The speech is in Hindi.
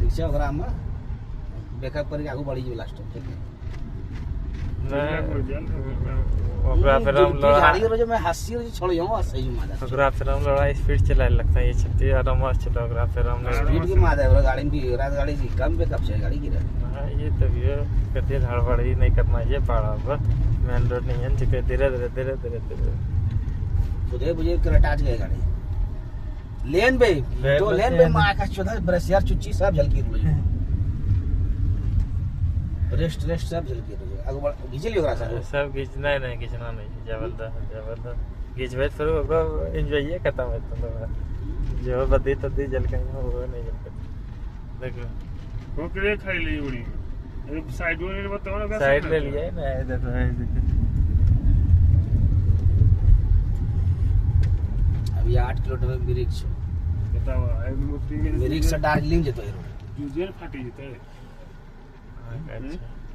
ठीक से ओकरा हम बैकअप करके आगू बढ़ी लास्ट ठीक है ओकरा फिर हम लड़ा गाड़ी रो जो मैं हंसी रो छोड़ जाऊं सही मादा ओकरा फिर हम लड़ा स्पीड चलाए लगता है ये छत्ती और मस्त चला ओकरा फिर हम स्पीड की मादा है गाड़ी भी रात गाड़ी जी कम बैकअप से गाड़ी की ये तभी कहते हड़बड़ी नहीं करना ये पड़ा मेन रोड नहीं है धीरे धीरे धीरे धीरे धीरे धीरे खुदे बुझे करटाच गए गाड़ी लेन पे तो लेन पे मां का चौथा ब्रेसियर चुच्ची सब झलकी रुई रेस्ट सब झलकी रुई आगू बढ़ घिचली ओकरा सब खींचना नहीं खींचना नहीं जबरदस्त जबरदस्त खींचबे फिर ओकरा एंजॉय खत्म है तो जो बदी तदी झलके वो नहीं झलके देखो वो करे खाई ली उड़ी साइड में बताओ ना साइड ले लिया है ना इधर तो है अभी 8 किलोमीटर मिरिक्स बताओ मिरिक्स से दार्जिलिंग जेतो है यूजर फाटी जेते अच्छा